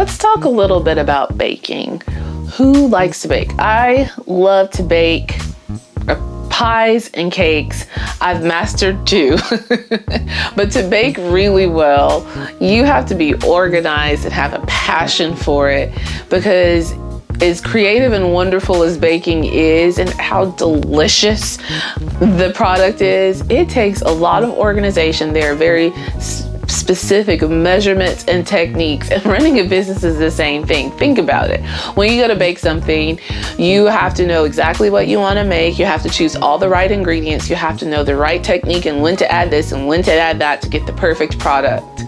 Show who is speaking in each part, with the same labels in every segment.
Speaker 1: let's talk a little bit about baking. Who likes to bake? I love to bake pies and cakes. I've mastered two. But to bake really well, you have to be organized and have a passion for it, because as creative and wonderful as baking is and how delicious the product is, it takes a lot of organization. There are very specific measurements and techniques, and running a business is the same thing. Think about it. When you go to bake something, you have to know exactly what you want to make. You have to choose all the right ingredients. You have to know the right technique and when to add this and when to add that to get the perfect product.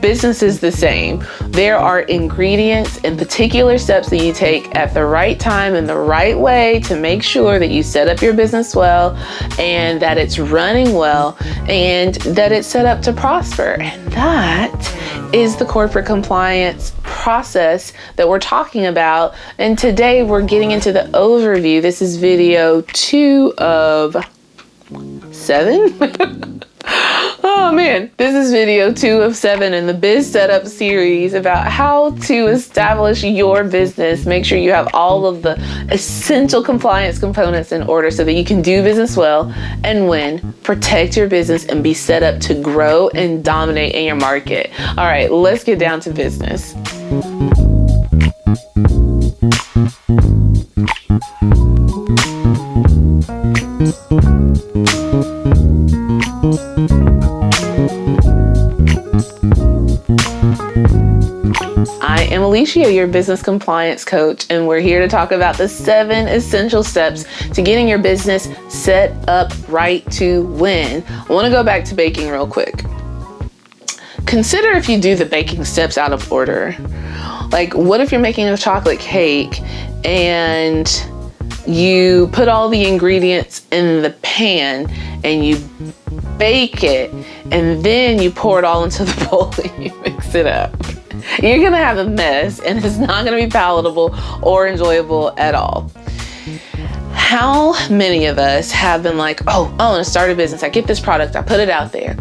Speaker 1: Business is the same. There are ingredients and particular steps that you take at the right time and the right way to make sure that you set up your business well and that it's running well and that it's set up to prosper. And that is the corporate compliance process that we're talking about. And today we're getting into the overview. This is video 2 of 7. Oh man, this is video 2 of 7 in the Biz Setup series about how to establish your business. Make sure you have all of the essential compliance components in order so that you can do business well and win, protect your business, and be set up to grow and dominate in your market. All right, let's get down to business. I am Alicia, your business compliance coach, and we're here to talk about the 7 essential steps to getting your business set up right to win. I want to go back to baking real quick. Consider if you do the baking steps out of order. Like, what if you're making a chocolate cake and you put all the ingredients in the pan and you bake it and then you pour it all into the bowl and you mix it up? You're gonna have a mess and it's not gonna be palatable or enjoyable at all. How many of us have been like, oh, I wanna start a business. I get this product, I put it out there.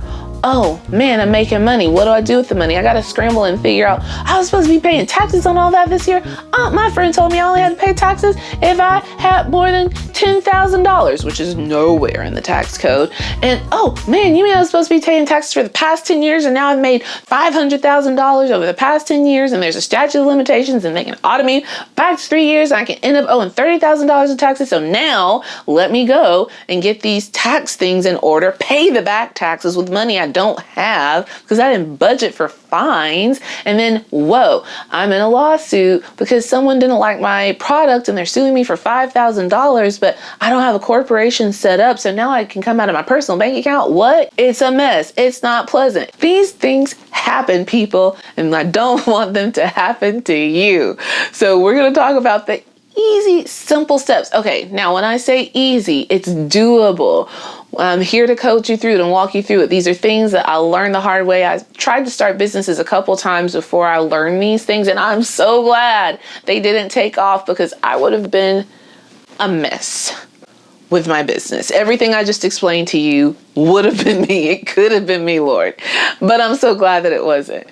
Speaker 1: Oh man, I'm making money. What do I do with the money? I gotta scramble and figure out, I was supposed to be paying taxes on all that this year. My friend told me I only had to pay taxes if I had more than $10,000, which is nowhere in the tax code. And oh man, you mean I was supposed to be paying taxes for the past 10 years and now I've made $500,000 over the past 10 years and there's a statute of limitations and they can audit me back to 3 years and I can end up owing $30,000 in taxes. So now let me go and get these tax things in order, pay the back taxes with money I don't have because I didn't budget for fines. And then, whoa, I'm in a lawsuit because someone didn't like my product and they're suing me for $5,000, but I don't have a corporation set up. So now I can come out of my personal bank account. What? It's a mess. It's not pleasant. These things happen, people, and I don't want them to happen to you. So we're going to talk about the easy, simple steps. Okay, now when I say easy, it's doable. I'm here to coach you through it and walk you through it. These are things that I learned the hard way. I tried to start businesses a couple times before I learned these things, and I'm so glad they didn't take off because I would have been a mess with my business. Everything I just explained to you would have been me. It could have been me, Lord. But I'm so glad that it wasn't.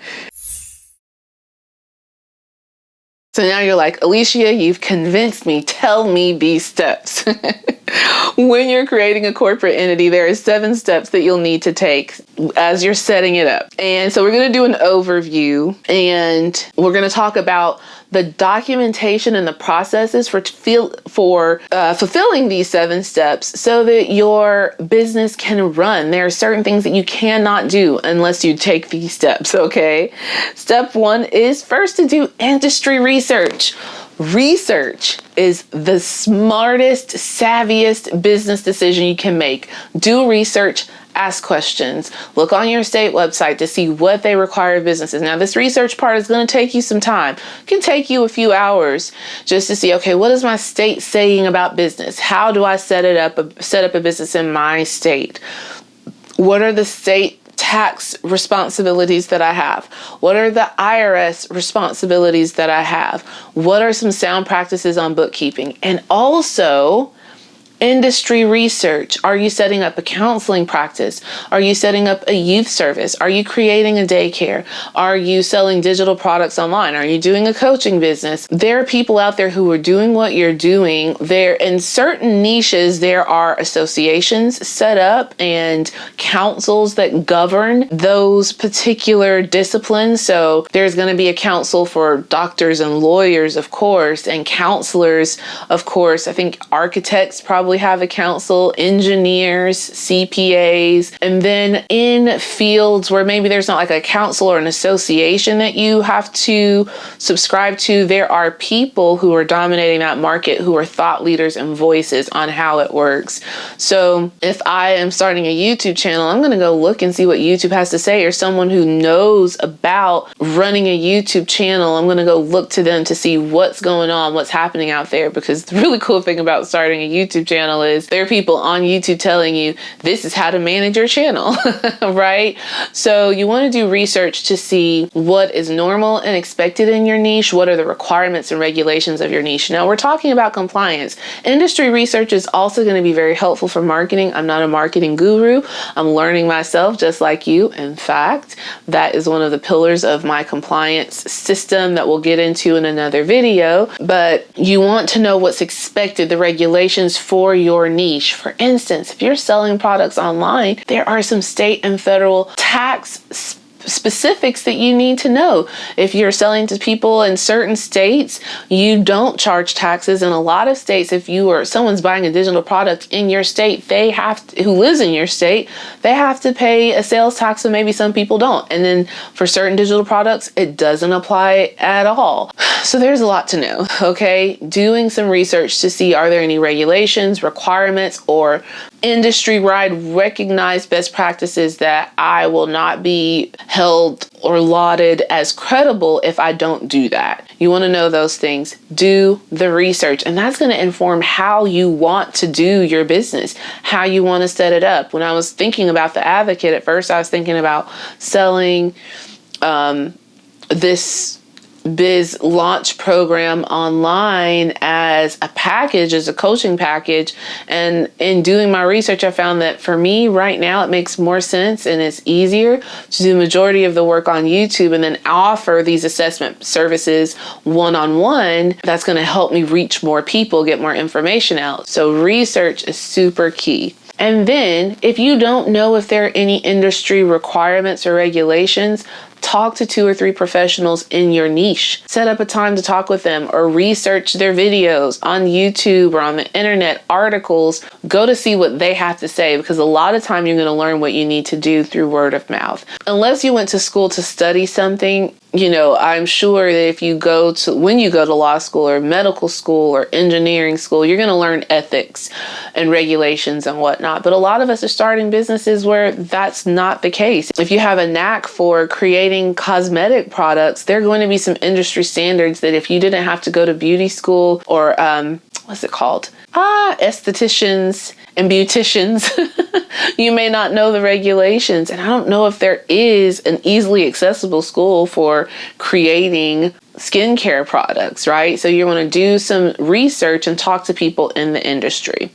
Speaker 1: So now you're like, Alicia, you've convinced me. Tell me these steps. When you're creating a corporate entity, there are 7 steps that you'll need to take as you're setting it up. And so we're going to do an overview and we're going to talk about the documentation and the processes for fulfilling these 7 steps so that your business can run. There are certain things that you cannot do unless you take these steps, okay? Step 1 is first to do industry research. Research is the smartest, savviest business decision you can make. Do research, ask questions, look on your state website to see what they require of businesses. Now, this research part is going to take you some time. It can take you a few hours just to see, okay, what is my state saying about business? How do I set up a business in my state? What are the state tax responsibilities that I have? What are the IRS responsibilities that I have? What are some sound practices on bookkeeping? And also, Industry research. Are you setting up a counseling practice? Are you setting up a youth service? Are you creating a daycare? Are you selling digital products online? Are you doing a coaching business? There are people out there who are doing what you're doing. There, in certain niches, there are associations set up and councils that govern those particular disciplines. So there's going to be a council for doctors and lawyers, of course, and counselors, of course. I think architects probably have a council, engineers, CPAs, and then in fields where maybe there's not like a council or an association that you have to subscribe to, there are people who are dominating that market who are thought leaders and voices on how it works. So if I am starting a YouTube channel, I'm going to go look and see what YouTube has to say, or someone who knows about running a YouTube channel. I'm going to go look to them to see what's going on, what's happening out there, because the really cool thing about starting a YouTube channel is there are people on YouTube telling you this is how to manage your channel, right? So you want to do research to see what is normal and expected in your niche. What are the requirements and regulations of your niche? Now we're talking about compliance. Industry research is also going to be very helpful for marketing. I'm not a marketing guru. I'm learning myself just like you. In fact, that is one of the pillars of my compliance system that we'll get into in another video. But you want to know what's expected, the regulations for your niche. For instance, if you're selling products online, there are some state and federal tax specifics that you need to know. If you're selling to people in certain states, you don't charge taxes. In a lot of states, if someone's buying a digital product in your state, who lives in your state, they have to pay a sales tax, and maybe some people don't. And then for certain digital products, it doesn't apply at all. So there's a lot to know, okay? Doing some research to see, are there any regulations, requirements, or industry-wide recognized best practices that I will not be held or lauded as credible if I don't do that. You want to know those things. Do the research, and that's going to inform how you want to do your business, how you want to set it up. When I was thinking about The Advocate, at first I was thinking about selling this biz launch program online as a package, as a coaching package. And in doing my research, I found that for me right now, it makes more sense and it's easier to do the majority of the work on YouTube and then offer these assessment services one-on-one. That's going to help me reach more people, get more information out. So research is super key. And then if you don't know if there are any industry requirements or regulations, talk to 2 or 3 professionals in your niche. Set up a time to talk with them or research their videos on YouTube or on the internet, articles. Go to see what they have to say, because a lot of time you're going to learn what you need to do through word of mouth. Unless you went to school to study something, I'm sure that when you go to law school or medical school or engineering school, you're going to learn ethics and regulations and whatnot. But a lot of us are starting businesses where that's not the case. If you have a knack for creating cosmetic products, there are going to be some industry standards that if you didn't have to go to beauty school or what's it called? Estheticians and beauticians, you may not know the regulations. And I don't know if there is an easily accessible school for creating skincare products, right? So you want to do some research and talk to people in the industry.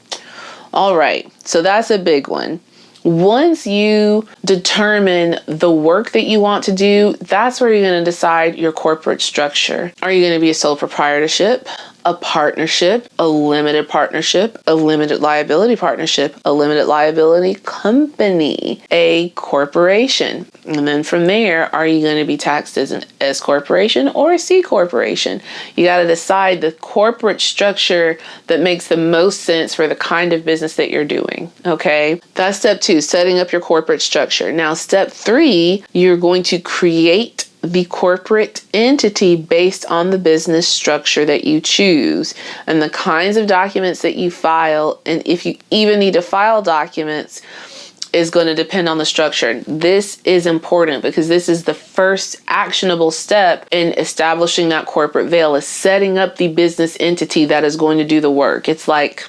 Speaker 1: All right, so that's a big one. Once you determine the work that you want to do, that's where you're going to decide your corporate structure. Are you going to be a sole proprietorship, a partnership, a limited partnership, a limited liability partnership, a limited liability company, a corporation? And then from there, are you going to be taxed as an S corporation or a C corporation? You got to decide the corporate structure that makes the most sense for the kind of business that you're doing. Okay, that's step 2, setting up your corporate structure. Now, step 3, you're going to create the corporate entity based on the business structure that you choose and the kinds of documents that you file. And if you even need to file documents, is going to depend on the structure. This is important because this is the first actionable step in establishing that corporate veil, is setting up the business entity that is going to do the work. It's like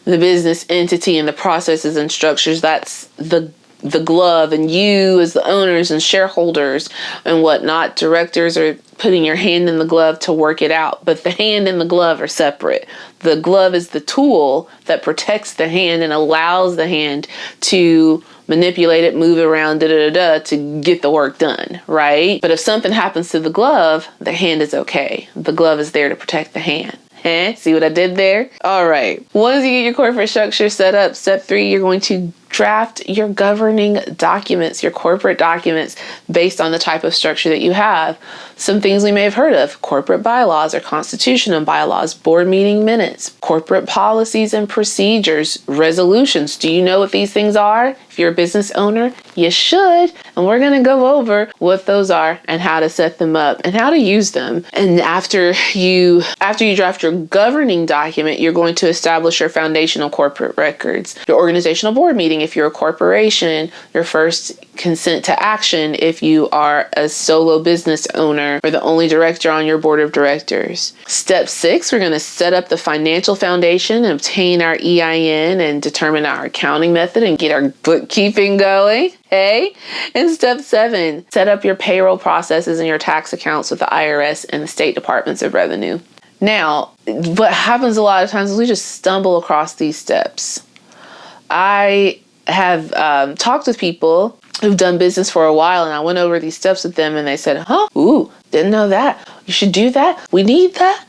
Speaker 1: the business entity and the processes and structures. That's the the glove, and you as the owners and shareholders and whatnot, directors are putting your hand in the glove to work it out. But the hand and the glove are separate. The glove is the tool that protects the hand and allows the hand to manipulate it, move around, to get the work done, right? But if something happens to the glove, the hand is okay. The glove is there to protect the hand. See what I did there? All right. Once you get your corporate structure set up, step 3, you're going to draft your governing documents, your corporate documents, based on the type of structure that you have. Some things we may have heard of: corporate bylaws or constitution and bylaws, board meeting minutes, corporate policies and procedures, resolutions. Do you know what these things are? If you're a business owner, you should. And we're going to go over what those are and how to set them up and how to use them. And after you draft your governing document, you're going to establish your foundational corporate records, your organizational board meeting if you're a corporation, your first consent to action if you are a solo business owner or the only director on your board of directors. Step 6, we're going to set up the financial foundation, obtain our EIN, and determine our accounting method and get our bookkeeping going. Okay. And step 7, set up your payroll processes and your tax accounts with the IRS and the state departments of revenue. Now, what happens a lot of times is we just stumble across these steps. I have talked with people who've done business for a while, and I went over these steps with them and they said, ooh, didn't know that. You should do that. We need that.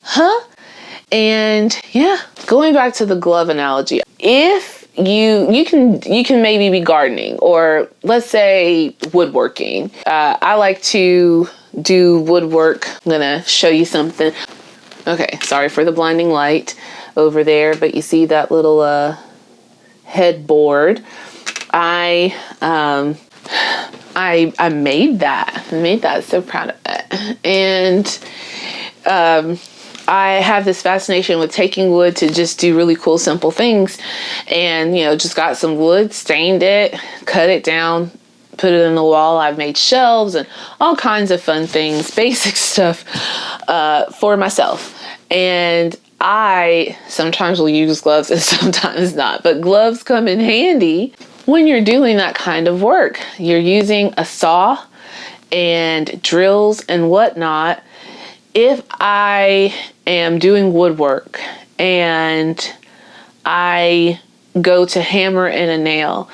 Speaker 1: And yeah, going back to the glove analogy, if you can maybe be gardening, or let's say woodworking. I like to do woodwork. I'm going to show you something. Okay, sorry for the blinding light over there, but you see that little headboard. I made that. So proud of it. And I have this fascination with taking wood to just do really cool, simple things. And, just got some wood, stained it, cut it down, put it in the wall. I've made shelves and all kinds of fun things, basic stuff for myself. And I sometimes will use gloves and sometimes not, but gloves come in handy when you're doing that kind of work. You're using a saw and drills and whatnot. If I am doing woodwork and I go to hammer in a nail,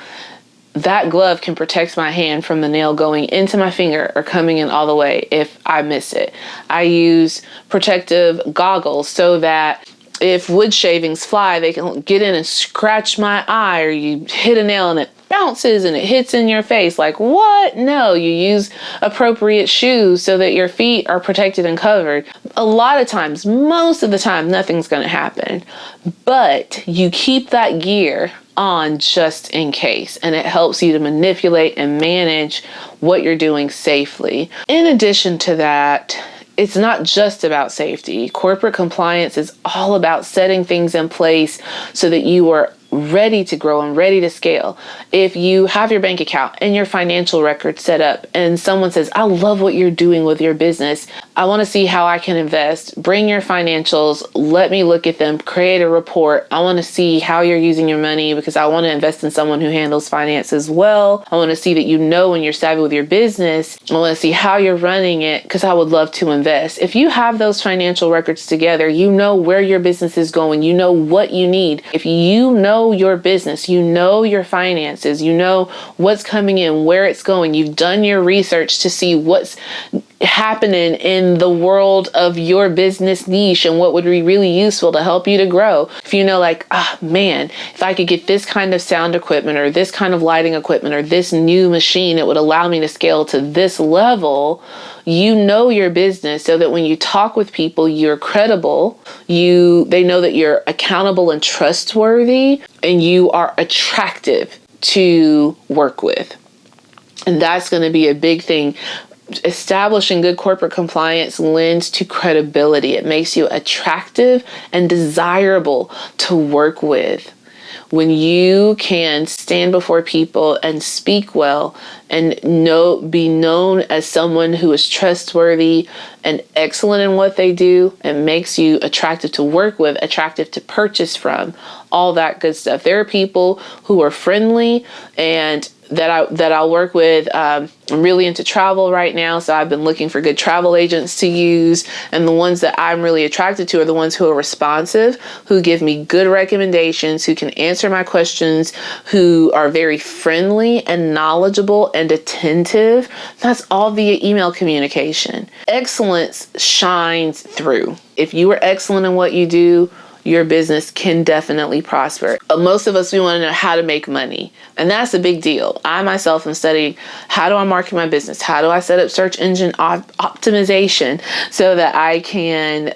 Speaker 1: that glove can protect my hand from the nail going into my finger or coming in all the way if I miss it. I use protective goggles so that if wood shavings fly, they can get in and scratch my eye, or you hit a nail and it bounces and it hits in your face. Like, what? No, you use appropriate shoes so that your feet are protected and covered. A lot of times, most of the time, nothing's going to happen, but you keep that gear on just in case, and it helps you to manipulate and manage what you're doing safely. In addition to that, it's not just about safety. Corporate compliance is all about setting things in place so that you are ready to grow and ready to scale. If you have your bank account and your financial records set up and someone says, I love what you're doing with your business, I want to see how I can invest, bring your financials, let me look at them, create a report. I want to see how you're using your money because I want to invest in someone who handles finance as well. I want to see that when you're savvy with your business. I want to see how you're running it because I would love to invest. If you have those financial records together, you know where your business is going, you know what you need. If you know your business, you know your finances, you know what's coming in, where it's going, you've done your research to see what's happening in the world of your business niche and what would be really useful to help you to grow. If you know, like, if I could get this kind of sound equipment or this kind of lighting equipment or this new machine, it would allow me to scale to this level. You know your business so that when you talk with people, you're credible. They know that you're accountable and trustworthy, and you are attractive to work with. And that's going to be a big thing. Establishing good corporate compliance lends to credibility. It makes you attractive and desirable to work with. When you can stand before people and speak well and be known as someone who is trustworthy and excellent in what they do, it makes you attractive to work with, attractive to purchase from, all that good stuff. There are people who are friendly and that I'll work with. I'm really into travel right now, so I've been looking for good travel agents to use. And the ones that I'm really attracted to are the ones who are responsive, who give me good recommendations, who can answer my questions, who are very friendly and knowledgeable and attentive. That's all via email communication. Excellence shines through. If you are excellent in what you do, your business can definitely prosper. Most of us, we want to know how to make money. And that's a big deal. I myself am studying, how do I market my business? How do I set up search engine optimization so that I can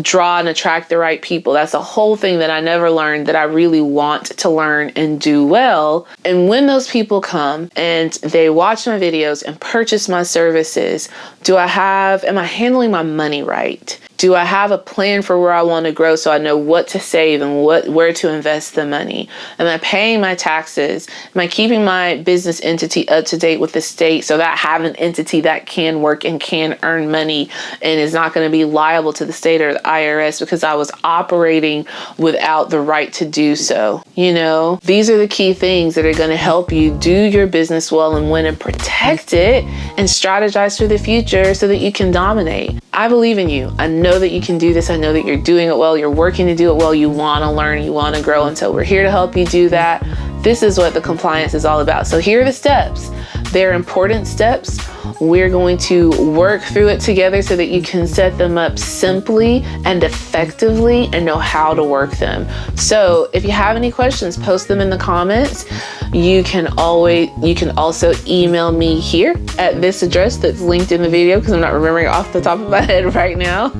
Speaker 1: draw and attract the right people? That's a whole thing that I never learned that I really want to learn and do well. And when those people come and they watch my videos and purchase my services, am I handling my money right? Do I have a plan for where I want to grow so I know what to save and where to invest the money? Am I paying my taxes? Am I keeping my business entity up to date with the state so that I have an entity that can work and can earn money and is not going to be liable to the state or the IRS because I was operating without the right to do so? You know, these are the key things that are going to help you do your business well and win and protect it and strategize for the future so that you can dominate. I believe in you. I know that you can do this. I know that you're doing it well. You're working to do it well. You want to learn, you want to grow. And so we're here to help you do that. This is what the compliance is all about. So here are the steps. They're important steps. We're going to work through it together so that you can set them up simply and effectively and know how to work them. So if you have any questions, post them in the comments. You can also email me here at this address that's linked in the video because I'm not remembering off the top of my head right now.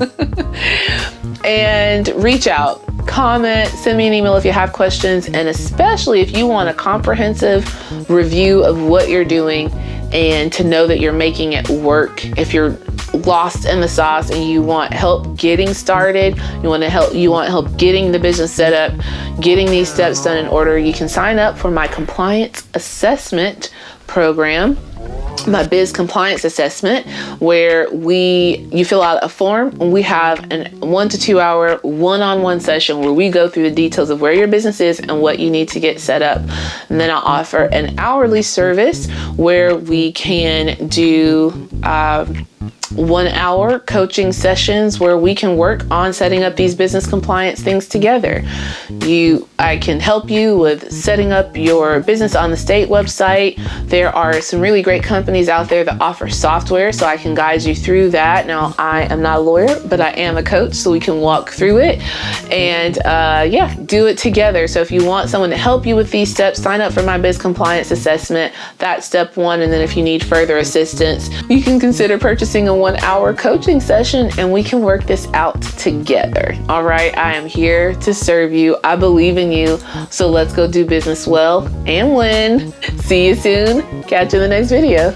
Speaker 1: And reach out, comment, send me an email if you have questions, and especially if you want a comprehensive review of what you're doing and to know that you're making it work. If you're lost in the sauce and you want help getting started, you want help getting the business set up, getting these steps done in order, you can sign up for my compliance assessment program, my biz compliance assessment, where you fill out a form and we have a 1 to 2 hour one-on-one session where we go through the details of where your business is and what you need to get set up. And then I'll offer an hourly service where we can do 1 hour coaching sessions where we can work on setting up these business compliance things together. I can help you with setting up your business on the state website. There are some really great companies out there that offer software, so I can guide you through that. Now, I am not a lawyer, but I am a coach, so we can walk through it and do it together. So if you want someone to help you with these steps, sign up for my biz compliance assessment. That's step 1. And then if you need further assistance, you can consider purchasing a 1 hour coaching session and we can work this out together. All right. I am here to serve you. I believe in you. So let's go do business well and win. See you soon. Catch you in the next video.